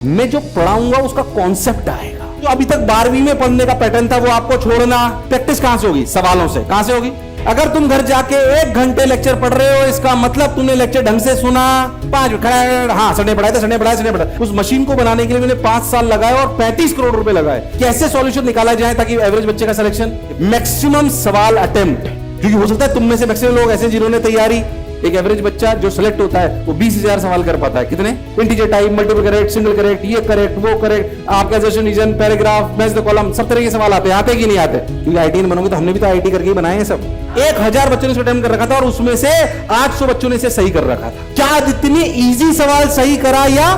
मैं जो पढ़ाऊंगा उसका कॉन्सेप्ट आएगा। जो अभी तक 12वीं में पढ़ने का पैटर्न था वो आपको छोड़ना। प्रैक्टिस कहां से होगी? सवालों से। कहां से होगी? अगर तुम घर जाके 1 घंटे लेक्चर पढ़ रहे हो, इसका मतलब तुमने लेक्चर ढंग से सुना। 5 हाँ सने पढ़ाए थे, सने पढ़ाए। उस मशीन को बनाने के लिए मैंने 5 साल लगाए और 35 करोड़ रुपए लगाए। कैसे सॉल्यूशन निकाला जाए ताकि एवरेज बच्चे का सिलेक्शन, मैक्सिमम सवाल अटेम्प्ट। क्योंकि हो सकता है तुम में से मैक्सिमम लोग ऐसे जिन्होंने तैयारी, एक एवरेज बच्चा जो सिलेक्ट होता है वो 20,000 सवाल कर पाता है। कितने? Integer type, multiple correct, single correct, ये करेक्ट, वो करेक्ट, आपका assertion reason, paragraph, match the column, सब तरह के सवाल आते कि नहीं आते? क्योंकि आईटी बनोगे तो हमने भी तो आईटी करके ही बनाए हैं सब। 1000 बच्चों ने अटेम्प्ट कर रखा था और उसमें से 800 बच्चों ने इसे सही कर रखा था। क्या इतने इजी सवाल सही करा? या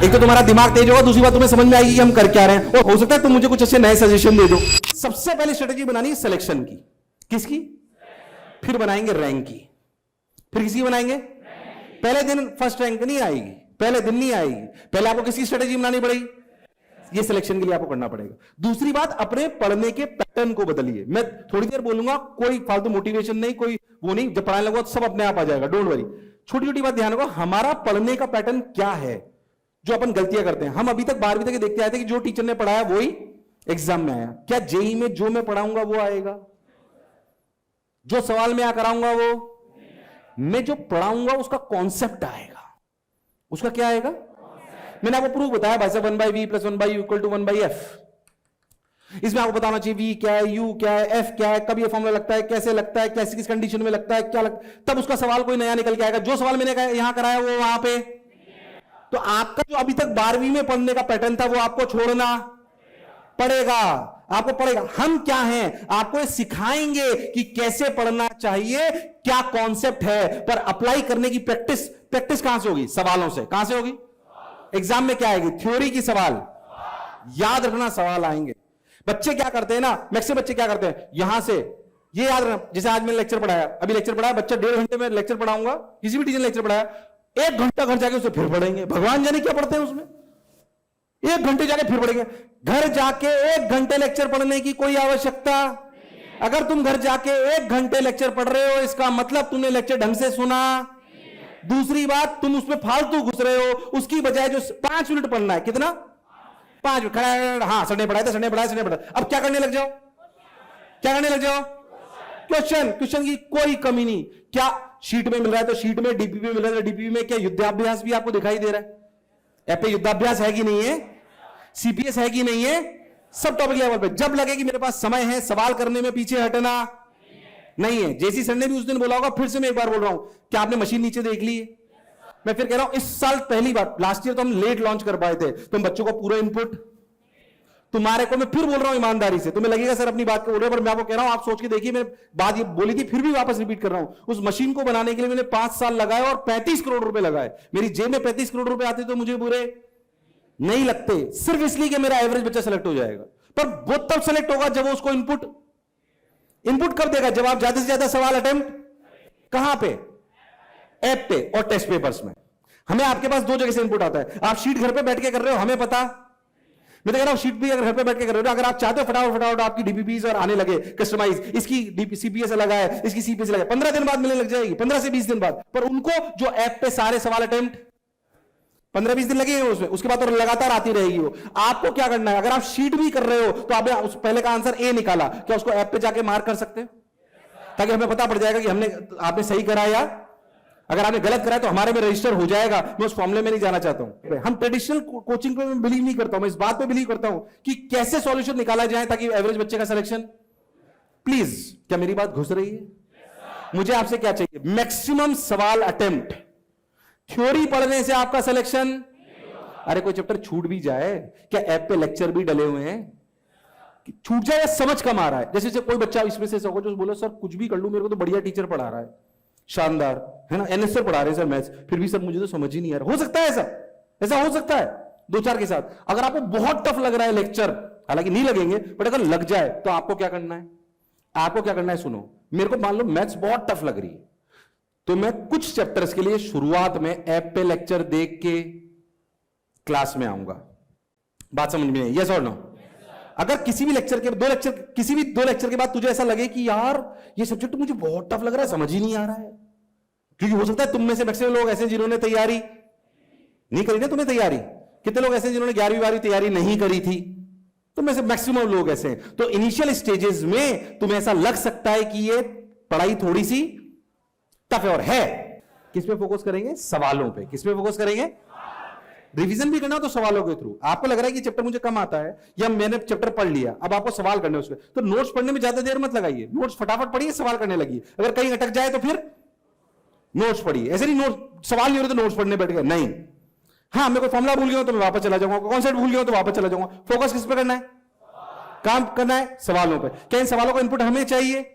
एक तो तुम्हारा दिमाग तेज होगा, दूसरी बात तुम्हें समझ में आएगी कि हम कर क्या रहे हैं, और हो सकता है तुम मुझे कुछ अच्छे नए सजेशन दे दो। सबसे पहले स्ट्रेटेजी बनानी है सिलेक्शन की। किसकी? फिर बनाएंगे रैंक की। फिर किसी बनाएंगे? पहले दिन फर्स्ट रैंक नहीं आएगी, पहले दिन नहीं आएगी। पहले आपको किसकी स्ट्रेटेजी बनानी पड़ेगी? ये सिलेक्शन के लिए आपको करना पड़ेगा। दूसरी बात, अपने पढ़ने के पैटर्न को बदलिए। मैं थोड़ी देर बोलूंगा, कोई फालतू मोटिवेशन नहीं, कोई वो नहीं। जब पढ़ाने लगो सब अपने आप आ जाएगा, डोंट वरी। छोटी छोटी बात ध्यान रखो, हमारा पढ़ने का पैटर्न क्या है। जो अपन गलतियां करते हैं, हम अभी तक 12वीं तक देखते आए थे कि जो टीचर ने पढ़ाया वही एग्जाम में आया। क्या जेई में जो मैं पढ़ाऊंगा वो आएगा? जो सवाल में कराऊंगा वो? मैं जो पढ़ाऊंगा उसका कॉन्सेप्ट आएगा। उसका क्या आएगा? मैंने आपको प्रूफ बताया भाई साहब, 1/v + 1/u = 1/f। इसमें आपको बताना चाहिए v क्या है, u क्या है, f क्या है, कब ये फॉर्मूला लगता है, कैसे लगता है, कैसे किस कंडीशन में लगता है, क्या लगता है, तब उसका सवाल कोई नया निकल के आएगा। जो सवाल मैंने यहां कराया वो वहां पे। तो आपका जो अभी तक 12वीं में पढ़ने का पैटर्न था वो आपको छोड़ना पड़ेगा। आपको पड़ेगा। हम क्या हैं? आपको ये सिखाएंगे कि कैसे पढ़ना चाहिए, क्या कॉन्सेप्ट है, पर अप्लाई करने की प्रैक्टिस कहां से होगी? सवालों से। कहां से होगी? एग्जाम में क्या आएगी? थ्योरी की सवाल। याद रखना, सवाल आएंगे। बच्चे क्या करते हैं ना, मैक्सिमम बच्चे क्या करते हैं, यहां से ये याद रखना। जैसे आज मैंने लेक्चर पढ़ाया, अभी लेक्चर पढ़ाया, बच्चा 1.5 घंटे में लेक्चर पढ़ाऊंगा, किसी भी टीचर ने लेक्चर पढ़ाया, 1 घंटा घर जाके उसे फिर पढ़ेंगे। भगवान जाने क्या पढ़ते हैं उसमें। 1 घंटे जाके फिर पढ़ेंगे। घर जाके 1 घंटे लेक्चर पढ़ने की कोई आवश्यकता। अगर तुम घर जाके 1 घंटे लेक्चर पढ़ रहे हो, इसका मतलब तुमने लेक्चर ढंग से सुना। दूसरी बात, तुम उसमें फालतू घुस रहे हो। उसकी बजाय जो 5 मिनट पढ़ना है, कितना? 5 खड़ा, हाँ सने पढ़ाए थे, सने पढ़ाए। अब क्या करने लग जाओ? क्या करने लग जाओ? क्वेश्चन की कोई कमी नहीं। क्या शीट में मिल रहा है तो शीट में, डीपीपी में मिल रहा है तो डीपीपी में। क्या युद्धाभ्यास भी आपको दिखाई दे रहा है? ऐप पे युद्धाभ्यास है कि नहीं है? सीपीएस है कि नहीं है? सब टॉपिक लेवल पे। जब लगे कि मेरे पास समय है, सवाल करने में पीछे हटना नहीं है। जेसी सर ने भी उस दिन बोला होगा, फिर से मैं एक बार बोल रहा हूं, क्या आपने मशीन नीचे देख ली है? मैं फिर कह रहा हूं, इस साल पहली बार, लास्ट ईयर तो हम लेट लॉन्च कर पाए थे, तुम बच्चों को पूरा इनपुट तुम्हारे को। मैं फिर बोल रहा हूं ईमानदारी से, तुम्हें लगेगा सर अपनी बात के उड़े, पर मैं आपको कह रहा हूं, आप सोच के देखिए, मैंने बात ये बोली थी फिर भी वापस रिपीट कर रहा हूं। उस मशीन को बनाने के लिए मैंने 5 साल लगाए और 35 करोड़ रुपए लगाए। मेरी जेब में 35 करोड़ रुपए आते तो मुझे बुरे नहीं लगते, सिर्फ इसलिए कि मेरा एवरेज बच्चा सेलेक्ट हो जाएगा। पर वो तब सेलेक्ट होगा जब वो उसको इनपुट कर देगा, जब आप ज्यादा से ज्यादा सवाल अटेम्प्ट कहां पे? ऐप पे और टेस्ट पेपर्स में। हमें आपके पास 2 जगह से इनपुट आता है। आप शीट घर पे बैठ के कर रहे हो, हमें पता। मैं तो कह रहा हूं, शीट भी अगर घर पे बैठ के कर रहे हो, अगर आप चाहते हो फटाफट आपकी डीपीपीज और आने लगे कस्टमाइज, इसकी सीपीएस अलग है, इसकी सीपीएस अलग है, 15 दिन बाद मिलने लग जाएगी, 15 से 20 दिन बाद। पर उनको जो ऐप पे सारे सवाल अटेम्प्ट 15-20 दिन लगेंगे उसमें, उसके बाद तो लगातार आती रहेगी वो। आपको क्या करना है, अगर आप शीट भी कर रहे हो तो आपने उस पहले का आंसर ए निकाला, क्या उसको ऐप पे जाके मार्क कर सकते हो? ताकि हमें पता पड़ जाएगा कि आपने सही करा, या अगर आपने गलत करा तो हमारे में रजिस्टर हो जाएगा। मैं उस फॉर्मूले में नहीं जाना चाहता हूं। हम ट्रेडिशनल कोचिंग पे बिलीव नहीं करता हूं। मैं इस बात पे बिलीव करता हूं कि कैसे सॉल्यूशन निकाला जाए ताकि एवरेज बच्चे का सिलेक्शन। प्लीज, क्या मेरी बात घुस रही है? मुझे आपसे क्या चाहिए? मैक्सिमम सवाल अटेम्प्ट। थ्योरी पढ़ने से आपका सिलेक्शन। अरे कोई चैप्टर छूट भी जाए, क्या ऐप पे लेक्चर भी डले हुए हैं? छूट जाए या समझ कम आ रहा है? जैसे कोई बच्चा इसमें से जो बोलो सर कुछ भी कर लूं, मेरे को तो बढ़िया टीचर पढ़ा रहा है, शानदार है ना, एनएस सर पढ़ा रहे हैं सर मैथ्स, फिर भी सर मुझे तो समझ ही नहीं आ रहा। हो सकता है ऐसा हो सकता है 2-4 के साथ। अगर आपको बहुत टफ लग रहा है लेक्चर, हालांकि नहीं लगेंगे, बट अगर लग जाए तो आपको क्या करना है? आपको क्या करना है? सुनो, मेरे को मान लो मैथ्स बहुत टफ लग रही है, तो मैं कुछ चैप्टर्स के लिए शुरुआत में ऐप पे लेक्चर देख के क्लास में आऊंगा। बात समझ में आई? यस और नो? अगर किसी भी लेक्चर के 2 लेक्चर के बाद तुझे ऐसा लगे कि यार ये सब्जेक्ट मुझे बहुत टफ लग रहा है, समझ ही नहीं आ रहा है, क्योंकि हो सकता है तुम में से मैक्सिमम लोग ऐसे जिन्होंने तैयारी नहीं करी ना, तुम्हें तैयारी कितने लोग ऐसे हैं जिन्होंने 11वीं 12वीं तैयारी नहीं करी थी? तो में से मैक्सिमम लोग ऐसे हैं। तो इनिशियल स्टेजेस में तुम्हें ऐसा लग सकता है कि ये पढ़ाई थोड़ी सी टफ है, और है। किस पे फोकस करेंगे? सवालों पे। किस पे फोकस करेंगे? रिवीजन भी करना तो सवालों के थ्रू। आपको लग रहा है कि चैप्टर मुझे कम आता है, या मैंने चैप्टर पढ़ लिया, अब आपको सवाल करने उसके, तो नोट्स पढ़ने में ज्यादा देर मत लगाइए। नोट्स फटाफट पढ़िए, सवाल करने लगी। अगर कहीं अटक जाए तो फिर नोट्स पढ़िए। ऐसे नहीं नोट्स, सवाल नहीं हो रहे तो नोट्स पढ़ने बैठ गए, नहीं। हाँ, मैं कोई फॉर्मुला भूल गया तो मैं वापस चला जाऊंगा, कॉन्सेप्ट भूल गया तो वापस चला जाऊंगा। फोकस किस पे करना है? काम करना है सवालों पे। क्या इन सवालों का इनपुट हमें चाहिए?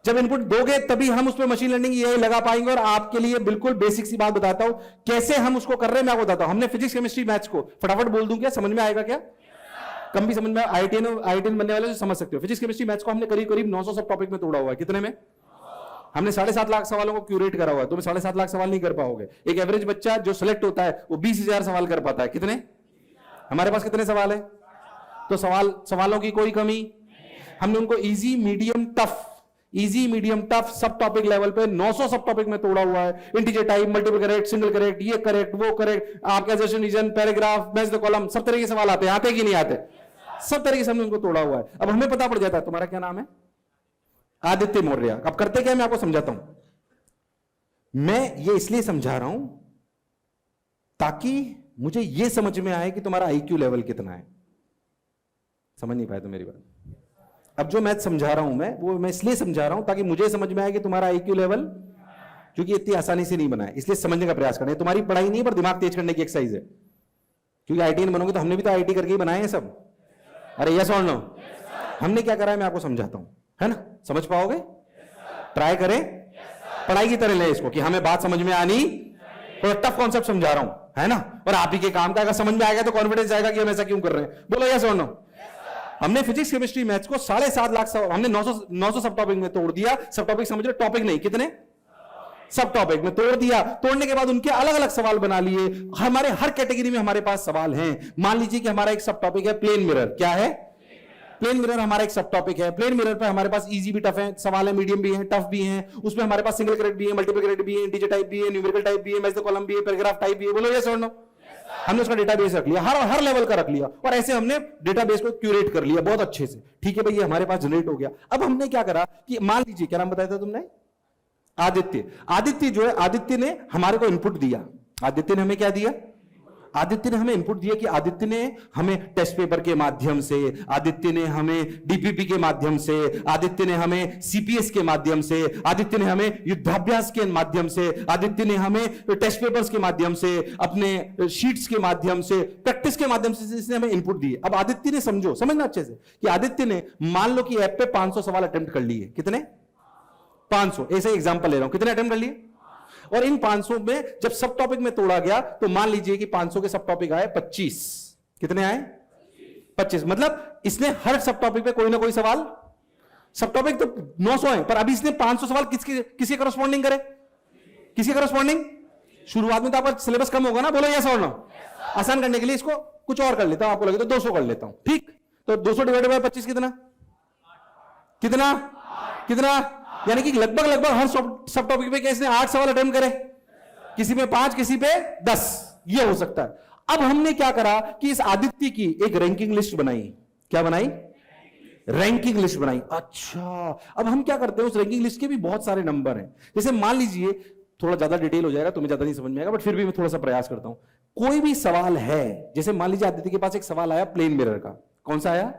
जब इनपुट दोगे तभी हम उस पर मशीन लर्निंग ये लगा पाएंगे। और आपके लिए बिल्कुल बेसिक सी बात बताता हूं, कैसे हम उसको कर रहे हैं मैं आपको बताता हूं। हमने फिजिक्स केमिस्ट्री मैथ्स को फटाफट बोल दूं, क्या समझ में आएगा? क्या कम भी समझ में? आईआईटी बनने वाले समझ सकते हो। फिजिक्स केमिस्ट्री मैथ्स को हमने करीब करीब 900 सब टॉपिक में तोड़ा हुआ है। कितने में? हमने 7.5 लाख सवालों को क्यूरेट करा हुआ है। तुम 7.5 लाख सवाल नहीं कर पाओगे। एक एवरेज बच्चा जो सिलेक्ट होता है वो 20,000 सवाल कर पाता है। कितने? हमारे पास कितने सवाल है? तो सवालों की कोई कमी। हमने उनको easy medium tough, easy medium tough सब टॉपिक लेवल पे 900 सब टॉपिक में तोड़ा हुआ है। Integer type, multiple correct, single correct, ये करेक्ट, वो करेक्ट, आपका assertion reason, paragraph, match the column, सब तरह के सवाल आते हैं। आते कि नहीं आते? सब तरीके से हमने उनको तोड़ा हुआ है। अब हमें पता पड़ जाता है तुम्हारा क्या नाम है? आदित्य मौर्य। अब करते क्या, मैं आपको समझाता हूं। मैं ये इसलिए समझा रहा हूं ताकि मुझे ये समझ में आए कि तुम्हारा आईक्यू लेवल कितना है। समझ नहीं पाए तो मेरी बात? अब जो मैथ समझा रहा हूं मैं इसलिए समझा रहा हूं ताकि मुझे समझ में आए कि तुम्हारा आईक्यू लेवल, क्योंकि इतनी आसानी से नहीं बना है, इसलिए समझने का प्रयास करना है। तुम्हारी पढ़ाई नहीं पर दिमाग तेज करने की एक्सरसाइज है। क्योंकि आईटी बनोगे तो हमने भी तो आईटी करके ही बनाए हैं सब। अरे यस और नो? हमने क्या करा है मैं आपको समझाता हूं, है ना? समझ पाओगे? ट्राई करें। पढ़ाई की तरह ले इसको कि हमें बात समझ में आनी, थोड़ा टफ कॉन्सेप्ट समझा रहा हूं, है ना? और आप ही के काम का अगर समझ में आएगा तो कॉन्फिडेंस आएगा कि हम ऐसा क्यों कर रहे हैं। बोलो यस और नो? हमने फिजिक्स केमिस्ट्री मैथ्स को 7.5 लाख हमने 900 सब टॉपिक में तोड़ दिया। सब टॉपिक समझ लो, टॉपिक नहीं, कितने सब टॉपिक में तोड़ दिया। तोड़ने के बाद उनके अलग अलग सवाल बना लिए। हमारे हर कैटेगरी में हमारे पास सवाल हैं। मान लीजिए कि हमारा एक सब टॉपिक है प्लेन मिरर। क्या है? प्लेन मिरर हमारा एक सब टॉपिक है। प्लेन मिरर पे हमारे पास इजी भी टफ है सवाल है, मीडियम भी है, टफ भी है। उसमें हमारे पास सिंगल करेक्ट भी है, मल्टीपल करेक्ट भी है, इंटीजर टाइप भी है, न्यूमेरिकल टाइप भी है, मैच द कॉलम भी है, पैराग्राफ टाइप भी है। बोलो यस और नो? हमने उसका डेटाबेस रख लिया, हर लेवल का रख लिया, और ऐसे हमने डेटाबेस को क्यूरेट कर लिया बहुत अच्छे से। ठीक है भाई, ये हमारे पास जनरेट हो गया। अब हमने क्या करा कि मान लीजिए, क्या नाम बताया था तुमने? आदित्य जो है, आदित्य ने हमारे को इनपुट दिया। आदित्य ने हमें क्या दिया? आदित्य ने हमें इनपुट दिया कि आदित्य ने हमें टेस्ट पेपर के माध्यम से, आदित्य ने हमें डीपीपी के माध्यम से, आदित्य ने हमें सीपीएस के माध्यम से, आदित्य ने हमें युद्धाभ्यास के माध्यम से, आदित्य ने हमें टेस्ट पेपर्स के माध्यम से, अपने शीट्स के माध्यम से, प्रैक्टिस के माध्यम से इसने हमें इनपुट दिए। अब आदित्य ने समझना अच्छे से कि आदित्य ने मान लो कि ऐप पे 500 सवाल अटेम्प्ट कर लिए। कितने? 500। ऐसे एग्जांपल ले रहा हूं, कितने अटेम्प्ट कर लिए? और इन 500 में जब सब टॉपिक में तोड़ा गया तो मान लीजिए कि 500 के सब टॉपिक आए 25। कितने आए? 25। मतलब इसने हर सब टॉपिक पे कोई ना कोई सवाल, सब टॉपिक तो 900 है, पर अभी इसने 500 सवाल किसके करस्पॉन्डिंग करे? किसके करस्पॉन्डिंग? शुरुआत में तो आपका सिलेबस कम होगा ना। बोलो यस और नो? आसान करने के लिए इसको कुछ और कर लेता हूं, आपको लगे तो 200 कर लेता हूं। ठीक, तो 200 डिवाइडेड बाय 25 कितना? कितना? कितना? यानी कि लगभग हर सब टॉपिक पे किसने 8 सवाल अटेम्प्ट करे, किसी पे 5, किसी पे 10, ये हो सकता है। अब हमने क्या करा कि इस आदित्य की एक रैंकिंग लिस्ट बनाई। क्या बनाई? रैंकिंग लिस्ट बनाई। अच्छा, अब हम क्या करते हैं, उस रैंकिंग लिस्ट के भी बहुत सारे नंबर हैं। जैसे मान लीजिए, थोड़ा ज्यादा डिटेल हो जाएगा, तुम्हें ज्यादा नहीं समझ में आएगा, बट फिर भी मैं थोड़ा सा प्रयास करता हूं। कोई भी सवाल है, जैसे मान लीजिए आदित्य के पास एक सवाल आया प्लेन मिरर का। कौन सा आया?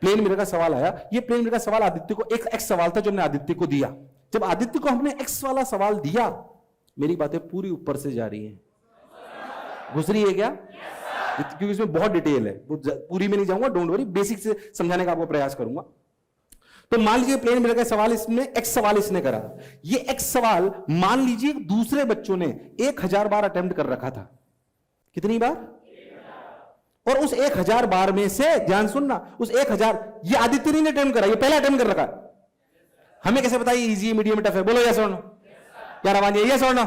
प्लेन मिरर का सवाल आया। ये प्लेन मिरर का सवाल आदित्य को, एक एक्स सवाल था जो हमने आदित्य को दिया। जब आदित्य को हमने एक्स वाला सवाल दिया, मेरी बातें पूरी ऊपर से जा रही हैं, घुस रही है क्या? क्योंकि इसमें बहुत डिटेल है, पूरी में नहीं जाऊंगा, डोंट वरी, बेसिक से समझाने का आपको प्रयास करूंगा। तो मान लीजिए प्लेन मिरर का सवाल इसमें एक्स सवाल इसने करा। ये एक्स सवाल मान लीजिए दूसरे बच्चों ने 1000 बार अटेम्प्ट कर रखा था। कितनी बार? और उस 1000 बार में से, ध्यान सुनना, उस 1000 ये आदित्य ने अटेम्प्ट करा, ये पहला अटेम्प्ट कर रखा। हमें कैसे बताइए इजी, मीडियम, टफ है? बोलो यस और नो? यार आवाज यस और नो?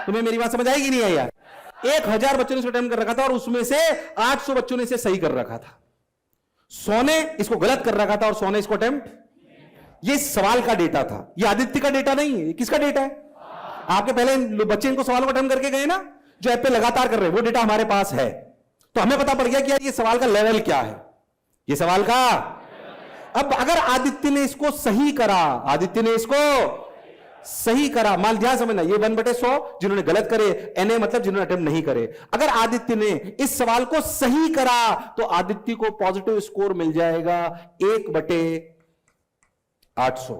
तुम्हें मेरी बात समझ आएगी नहीं आई यार? 1000 बच्चों ने अटेम्प्ट कर रखा था और उसमें से 800 बच्चों ने इसे सही कर रखा था। 100 ने इसको गलत कर रखा था और 100 ने इसको अटेम्प्ट। ये सवाल का डेटा था, ये आदित्य का डेटा नहीं है। किसका डेटा है? आपके पहले बच्चे इनको सवाल को अटेम्प्ट करके गए ना, जो ऐप पे लगातार कर रहे हैं, वो डेटा हमारे पास है। तो हमें पता पड़ गया कि यार ये सवाल का लेवल क्या है, ये सवाल का। अब अगर आदित्य ने इसको सही करा, आदित्य ने इसको सही करा, मान ध्यान समझना, ये 1/100 जिन्होंने गलत करे, NA मतलब जिन्होंने अटेम्प्ट नहीं करे। अगर आदित्य ने इस सवाल को सही करा तो आदित्य को पॉजिटिव स्कोर मिल जाएगा 1/800।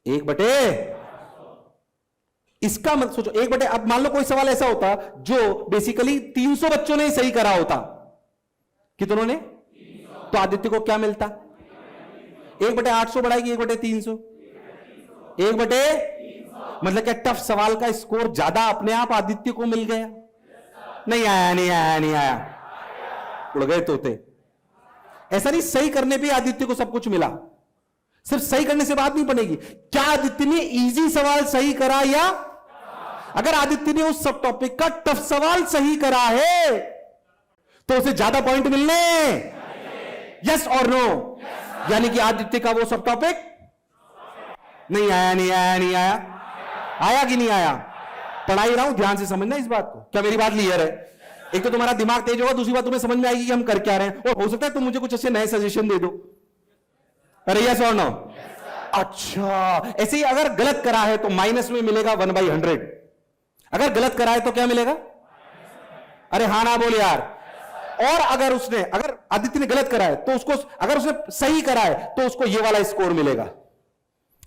1/800 इसका मतलब सोचो, 1/, अब मान लो कोई सवाल ऐसा होता जो बेसिकली 300 बच्चों ने सही करा होता, कितनों ने, तो आदित्य को क्या मिलता? 1/800 बढ़ाएगी 1/300, 1/, मतलब क्या टफ सवाल का स्कोर ज्यादा अपने आप आदित्य को मिल गया? नहीं आया, नहीं आया, नहीं आया, उड़ गए तोते। ऐसा नहीं, सही करने पे आदित्य को सब कुछ मिला, सिर्फ सही करने से बात नहीं बनेगी। क्या आदित्य ने इजी सवाल सही करा, या अगर आदित्य ने उस सब टॉपिक का टफ सवाल सही करा है तो उसे ज्यादा पॉइंट मिलने, यस और नो? यानी कि आदित्य का वो सब टॉपिक नहीं आया, नहीं आया, नहीं आया, आया कि नहीं आया? पढ़ाई रहा हूं, ध्यान से समझना इस बात को। क्या मेरी बात क्लियर है? एक तो तुम्हारा दिमाग तेज होगा, दूसरी बात तुम्हें समझ में आएगी कि हम कर क्या रहे हैं, और हो सकता है तुम मुझे कुछ अच्छे नए सजेशन दे दो। अरे यस और नो? अच्छा, ऐसे ही अगर गलत करा है तो माइनस में मिलेगा 1/100। अगर गलत करा है तो क्या मिलेगा? अरे हाँ ना बोल यार। और अगर आदित्य ने गलत करा है तो उसको, अगर उसने सही करा है तो उसको ये वाला स्कोर मिलेगा,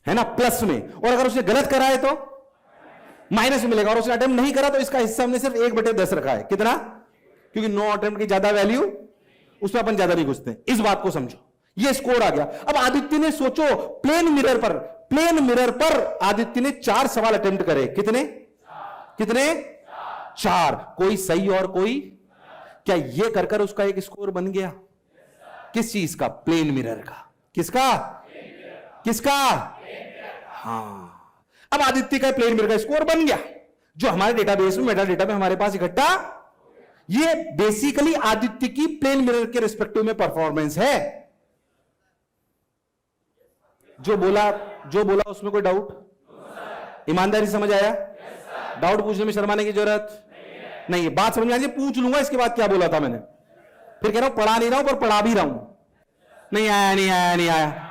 है ना, प्लस में। और अगर उसने गलत करा है तो माइनस में मिलेगा। और उसने अटेम्प्ट नहीं करा तो इसका हिस्सा हमने सिर्फ 1/10 रखा है। कितना? क्योंकि नो अटेम्प्ट की ज्यादा वैल्यू, उसमें अपन ज्यादा नहीं घुसते। इस बात को समझो, ये स्कोर आ गया। अब आदित्य ने सोचो, प्लेन मिरर पर आदित्य ने 4 सवाल अटेम्प्ट करे। कितने? 4। कोई सही और कोई, क्या ये कर उसका एक स्कोर बन गया? किस चीज का? प्लेन मिरर का। किसका? हाँ, अब आदित्य का प्लेन मिरर का स्कोर बन गया, जो हमारे डेटाबेस में, मेटा डेटा में हमारे पास इकट्ठा। ये बेसिकली आदित्य की प्लेन मिरर के रिस्पेक्टिव में परफॉर्मेंस है। जो बोला उसमें कोई डाउट? ईमानदारी समझ आया? डाउट पूछने में शर्माने की जरूरत नहीं है। बात समझ में आ जाए, पूछ लूंगा इसके बाद क्या बोला था मैंने। फिर कह रहा हूं पढ़ा नहीं रहा हूं, पर पढ़ा भी रहा हूं। नहीं आया, नहीं आया, नहीं आया।